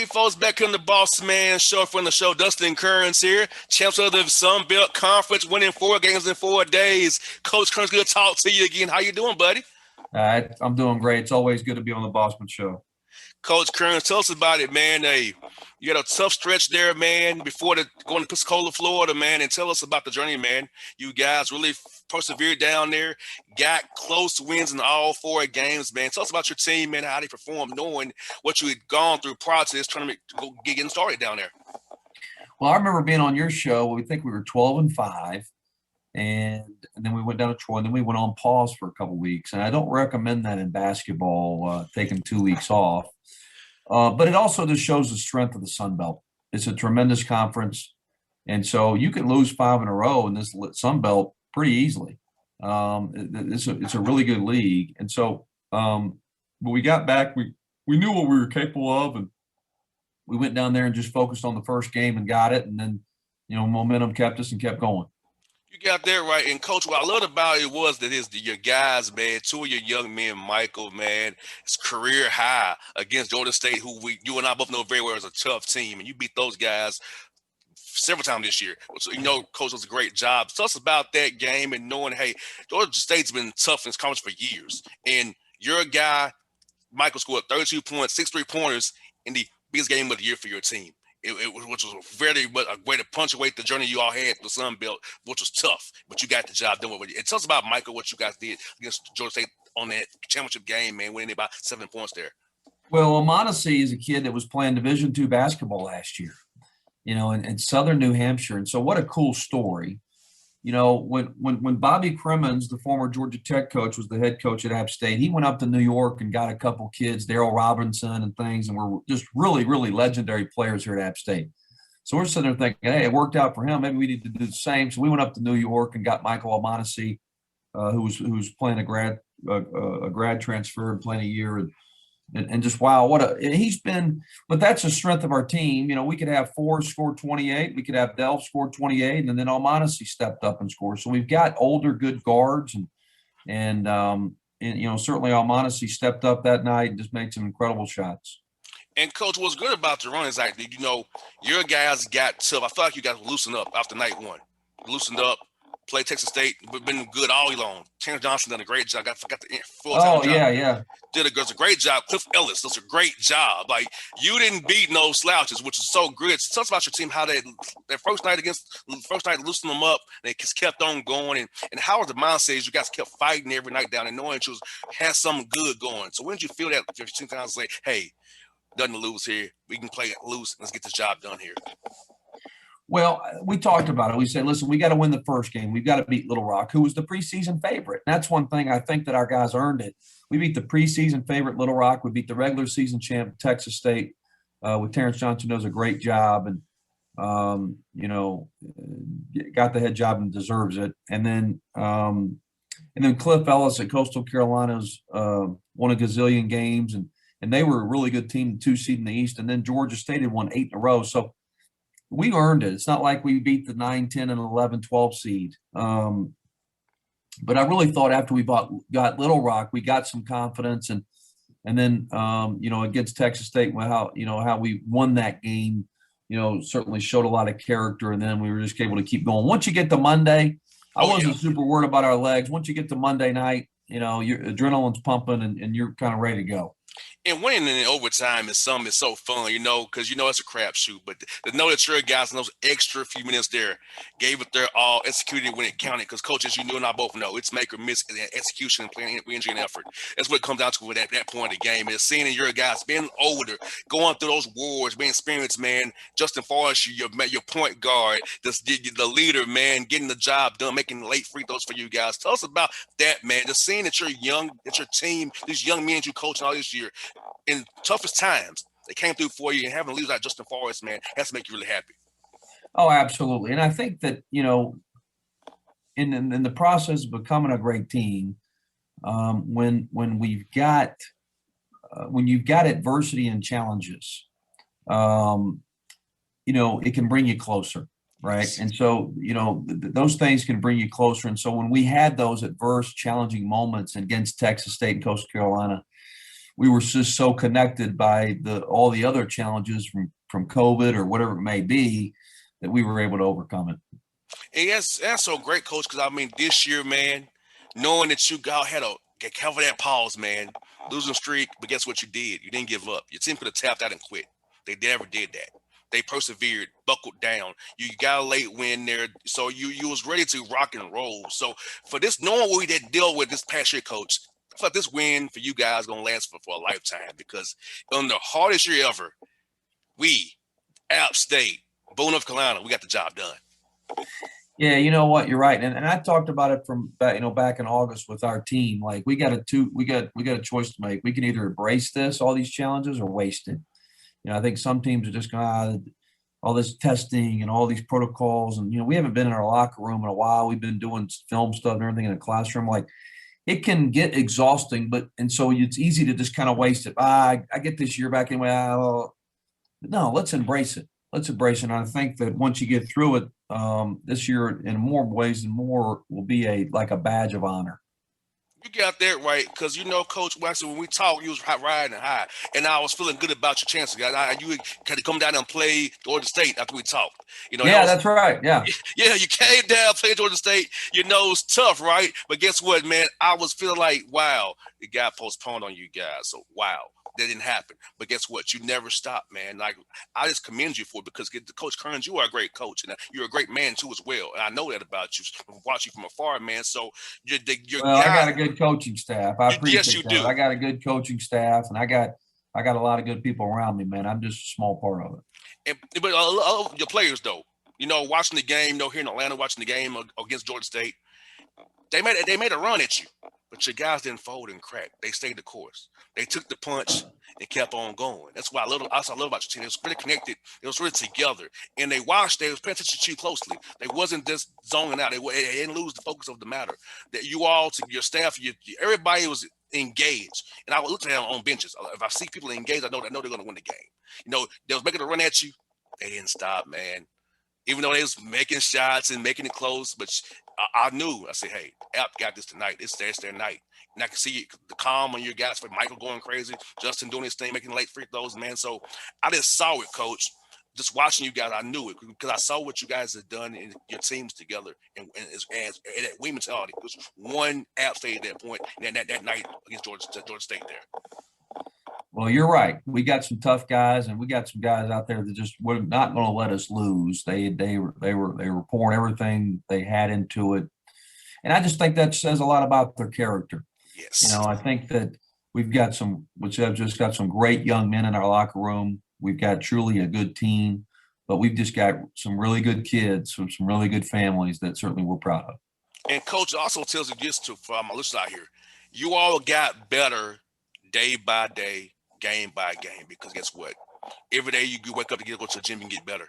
folks, back in the Bossman show from the show. Dustin Kerns here, champs of the Sun Belt Conference, winning 4 games in 4 days. Coach Kerns, good to talk to you again. How you doing, buddy? I'm doing great. It's always good to be on the Bossman show. Coach Kerns, tell us about it, man. Hey, you had a tough stretch there, man, before going to Pensacola, Florida, man, and tell us about the journey, man. You guys really persevered down there, got close wins in all 4 games, man. Tell us about your team, man, how they performed, knowing what you had gone through prior to this tournament getting started down there. Well, I remember being on your show. We think we were 12-5, and then we went down to Troy, and then we went on pause for a couple of weeks. And I don't recommend that in basketball, taking 2 weeks off. But it also just shows the strength of the Sun Belt. It's a tremendous conference, and so you can lose 5 in a row in this Sun Belt pretty easily. It's a really good league, and so but we got back. We knew what we were capable of, and we went down there and just focused on the first game and got it, and then momentum kept us and kept going. You got that right. And, Coach, what I loved about it was that your guys, man, 2 of your young men, Michael, man, his career high against Georgia State, who you and I both know very well is a tough team. And you beat those guys several times this year. So, Coach, does a great job. Tell us about that game and knowing, hey, Georgia State's been tough in this conference for years. And your guy, Michael, scored 32 points, 6 3-pointers in the biggest game of the year for your team. Which was a way to punctuate the journey you all had to the Sun Belt, which was tough, but you got the job done with it. And tell us about, Michael, what you guys did against Georgia State on that championship game, man, winning about 7 points there. Well, Omonesi is a kid that was playing Division II basketball last year, in southern New Hampshire. And so what a cool story. When Bobby Crimmins, the former Georgia Tech coach, was the head coach at App State, he went up to New York and got a couple kids, Daryl Robinson and things, and were just really, really legendary players here at App State. So we're sitting there thinking, hey, it worked out for him. Maybe we need to do the same. So we went up to New York and got Michael Omonesi, who was playing a grad transfer and playing a year, and just, wow, he's been. But that's the strength of our team. We could have Forrest score 28, we could have Delph score 28, and then Omonesi stepped up and scored. So we've got older good guards, and certainly Omonesi stepped up that night and just made some incredible shots. And, Coach, what's good about the run is like, your guys got tough. I feel like you guys loosened up after night one. Loosened up. Played Texas State, but been good all along. Terrence Johnson done a great job. Forgot the full-time job. Yeah. Does a great job. Cliff Ellis does a great job. Like, you didn't beat no slouches, which is so good. So tell us about your team, how that first night loosened them up, they just kept on going. And how was the mindset? You guys kept fighting every night down and knowing you had something good going. So when did you feel that your team kind of say, hey, nothing to lose here. We can play it loose. Let's get this job done here. Well, we talked about it. We said, listen, we got to win the first game. We've got to beat Little Rock, who was the preseason favorite. And that's one thing I think that our guys earned it. We beat the preseason favorite Little Rock. We beat the regular season champ Texas State with Terrence Johnson, does a great job and, got the head job and deserves it. And then Cliff Ellis at Coastal Carolina's won a gazillion games, and they were a really good team, the 2 seed in the East. And then Georgia State had won 8 in a row. So we earned it. It's not like we beat the 9, 10, and 11, 12 seed. But I really thought after we got Little Rock, we got some confidence, and then against Texas State, how we won that game, certainly showed a lot of character, and then we were just able to keep going. Once you get to Monday, I wasn't super worried about our legs. Once you get to Monday night, your adrenaline's pumping, and you're kind of ready to go. And winning in overtime is so fun, because it's a crapshoot. But to know that your guys in those extra few minutes there gave it their all, executed when it counted. Because, coaches, you and I both know it's make or miss execution and planning, injury, and effort. That's what it comes down to at that point of the game. Is seeing your guys being older, going through those wars, being experienced, man. Justin Forrest, your point guard, the leader, man, getting the job done, making late free throws for you guys. Tell us about that, man. Just seeing that you're young, that your team, these young men you coach all this year, in toughest times, they came through for you, and having leaders like Justin Forrest, man, has to make you really happy. Oh, absolutely. And I think that, in the process of becoming a great team, when you've got adversity and challenges, it can bring you closer, right? And so, those things can bring you closer. And so when we had those adverse, challenging moments against Texas State and Coastal Carolina, we were just so connected by all the other challenges from COVID or whatever it may be that we were able to overcome it. And that's so great, coach. Because I mean, this year, man, knowing that you got had a get cover that pause, man, losing streak, but guess what you did? You didn't give up. Your team could have tapped out and quit. They never did that. They persevered, buckled down. You got a late win there, so you was ready to rock and roll. So for this, knowing what we did deal with this past year, coach, I feel like this win for you guys gonna last for a lifetime because on the hardest year ever, we, App State, Boone, North Carolina, we got the job done. Yeah, you know what? You're right, and I talked about it from back in August with our team. Like we got a choice to make. We can either embrace all these challenges, or waste it. I think some teams are just going all this testing and all these protocols, and we haven't been in our locker room in a while. We've been doing film stuff and everything in the classroom. Like it can get exhausting, and so it's easy to just kind of waste it. I get this year back anyway. No, let's embrace it. Let's embrace it. And I think that once you get through it, this year, in more ways than more, will be like a badge of honor. You got that right, because Coach Waxman, when we talked, you was riding high, and I was feeling good about your chances. You had to come down and play Georgia State after we talked. That's right. Yeah, yeah, you came down, played Georgia State. It's tough, right? But guess what, man? I was feeling like, wow, it got postponed on you guys. So wow. That didn't happen. But guess what? You never stopped, man. Like, I just commend you for it because Coach Kerns, you are a great coach. And you're a great man, too, as well. And I know that about you. Watch you from afar, man. So you're I got a good coaching staff. I appreciate yes, you that. do. I got a good coaching staff, and I got a lot of good people around me, man. I'm just a small part of it. But your players, though, watching the game, here in Atlanta, watching the game against Georgia State, they made a run at you. But your guys didn't fold and crack. They stayed the course. They took the punch and kept on going. That's why I love about your team. It was really connected. It was really together. And they was paying attention to you closely. They wasn't just zoning out. They didn't lose the focus of the matter. That you all, your staff, everybody was engaged. And I would look at them on benches. If I see people engaged, I know they're going to win the game. They was making a run at you. They didn't stop, man. Even though they was making shots and making it close, but I knew. I said, hey, App got this tonight. It's their night. And I can see the calm on your guys, for Michael going crazy, Dustin doing his thing, making late free throws, man. So I just saw it, Coach. Just watching you guys, I knew it because I saw what you guys had done in your teams together and that win mentality. It was one App State at that point, and that night against Georgia State there. Well, you're right. We got some tough guys, and we got some guys out there that just were not going to let us lose. They were pouring everything they had into it, and I just think that says a lot about their character. Yes. I think that we've got some great young men in our locker room. We've got truly a good team, but we've just got some really good kids from some really good families that certainly we're proud of. And Coach also tells you this for my listeners out here: you all got better day by day, game by game, because guess what? Every day you wake up to go to the gym and get better.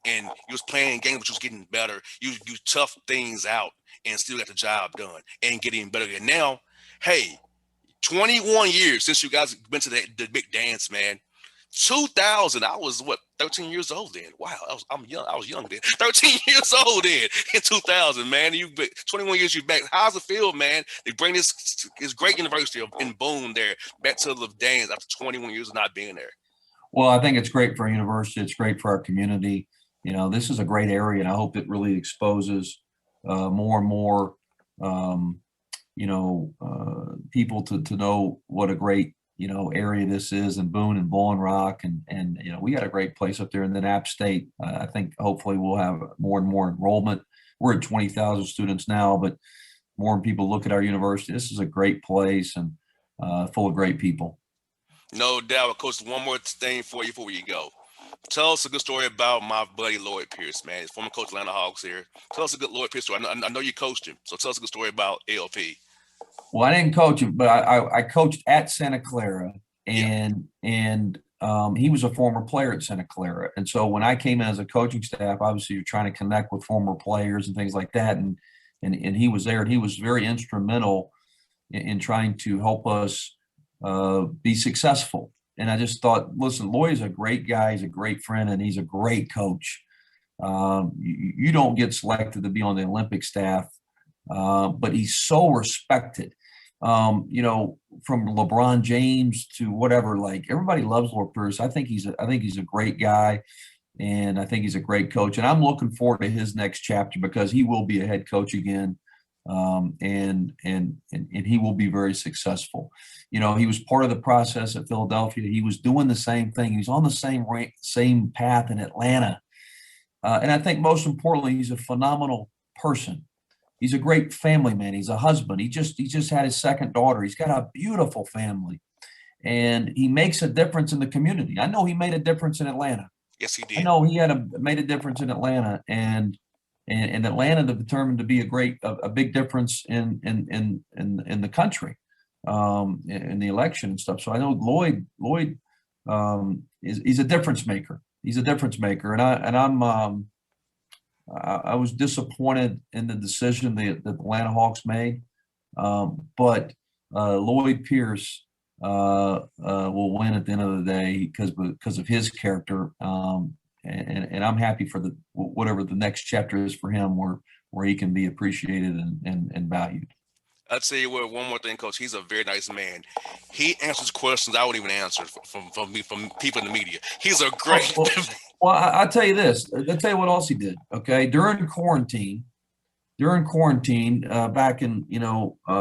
And you was playing games, but you was getting better. You tough things out and still got the job done and getting better. And now, hey, 21 years since you guys been to the big dance, man. 2000, I was 13 years old then. Wow, I'm young. I was young then. 13 years old then in 2000, man. 21 years you back. How's it feel, man? They bring this great university in Boone there back to the dance after 21 years of not being there. Well, I think it's great for our university. It's great for our community. This is a great area, and I hope it really exposes more and more, people to know what a great area this is in Boone and Bowling Rock, and we got a great place up there. And then App State, I think hopefully we'll have more and more enrollment. We're at 20,000 students now, but more people look at our university. This is a great place and full of great people. No doubt. Coach, one more thing for you before you go. Tell us a good story about my buddy Lloyd Pierce, man. He's former coach of Atlanta Hawks here. Tell us a good Lloyd Pierce story. I know you coached him, so tell us a good story about LP. Well, I didn't coach him, but I coached at Santa Clara, and he was a former player at Santa Clara. And so when I came in as a coaching staff, obviously you're trying to connect with former players and things like that. And he was there, and he was very instrumental in trying to help us be successful. And I just thought, listen, Lloyd is a great guy. He's a great friend, and he's a great coach. You don't get selected to be on the Olympic staff, but he's so respected. From LeBron James to whatever, like everybody loves Lloyd Pierce. I think he's a great guy, and I think he's a great coach. And I'm looking forward to his next chapter because he will be a head coach again, and he will be very successful. He was part of the process at Philadelphia. He was doing the same thing. He's on the same path in Atlanta, and I think most importantly, he's a phenomenal person. He's a great family man. He's a husband. He just had his second daughter. He's got a beautiful family, and he makes a difference in the community. I know he made a difference in Atlanta. Yes, he I did. know he made a difference in Atlanta, and Atlanta determined to be a big difference in the country, in the election and stuff. So I know Lloyd he's a difference maker. He's a difference maker, I was disappointed in the decision that the Atlanta Hawks made, but Lloyd Pierce will win at the end of the day because of his character, and I'm happy for whatever the next chapter is for him, where he can be appreciated and valued. I'll tell you what, one more thing, Coach. He's a very nice man. He answers questions I wouldn't even answer from people in the media. He's a great. Well, I'll tell you this. I'll tell you what else he did. Okay, during quarantine, back in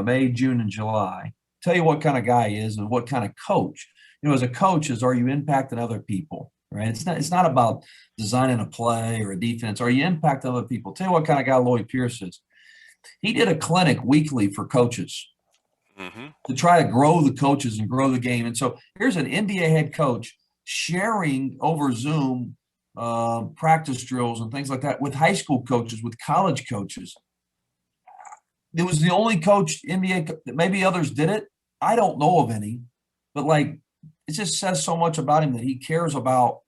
May, June, and July. Tell you what kind of guy he is and what kind of coach. As a coach, are you impacting other people? Right. It's not about designing a play or a defense. Are you impacting other people? Tell you what kind of guy Lloyd Pierce is. He did a clinic weekly for coaches to try to grow the coaches and grow the game. And so here's an NBA head coach sharing over Zoom practice drills and things like that with high school coaches, with college coaches. It was the only coach NBA, maybe others did it. I don't know of any, but it just says so much about him that he cares about,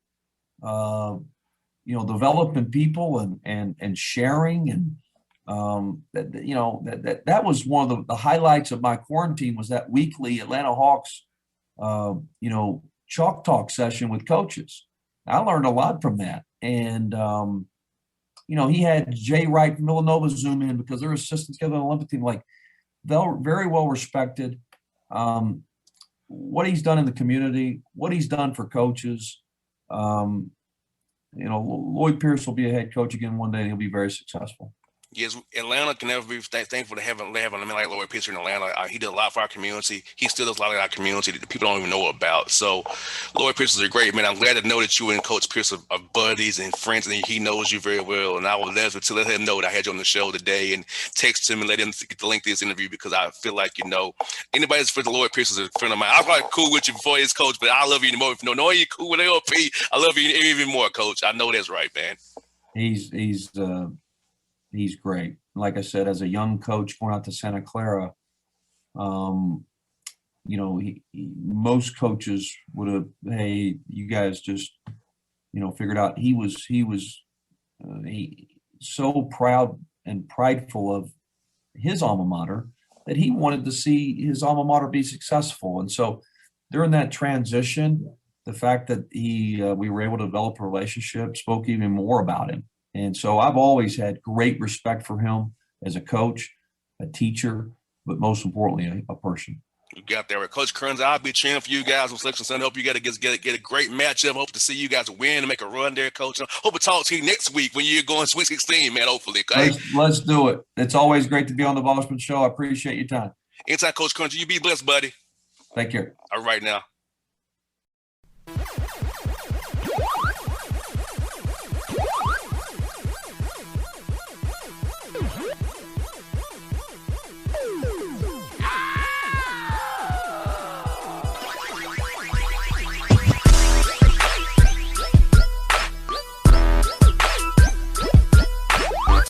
developing people and sharing. And that was one of the highlights of my quarantine, was that weekly Atlanta Hawks, chalk talk session with coaches. I learned a lot from that. And, he had Jay Wright from Villanova zoom in because they're assistants together on the Olympic team. They're very well respected. What he's done in the community, what he's done for coaches. Lloyd Pierce will be a head coach again one day, and he'll be very successful. Yes, Atlanta can never be thankful to have a man like Lloyd Pierce in Atlanta. He did a lot for our community. He still does a lot in our community that people don't even know about. So Lloyd Pierce is a great man. I'm glad to know that you and Coach Pierce are buddies and friends, and he knows you very well. And I would love to let him know that I had you on the show today, and text him and let him get the link to this interview, because I feel like, anybody that's friends with Lloyd Pierce is a friend of mine. I was probably cool with you before his coach, but I love you more. Knowing you're cool with LP, I love you even more, Coach. I know that's right, man. He's great. Like I said, as a young coach going out to Santa Clara, most coaches would have, hey, you guys just, figured out. He was so proud and prideful of his alma mater that he wanted to see his alma mater be successful. And so during that transition, the fact that we were able to develop a relationship spoke even more about him. And so I've always had great respect for him as a coach, a teacher, but most importantly, a person. You got there. Coach Kerns, I'll be cheering for you guys on Selection Sunday. Hope you get a great matchup. Hope to see you guys win and make a run there, Coach. Hope to talk to you next week when you're going Sweet 16, man, hopefully. Okay? Let's do it. It's always great to be on the Bossman Show. I appreciate your time. Anytime, Coach Kerns. You be blessed, buddy. Take care. All right now.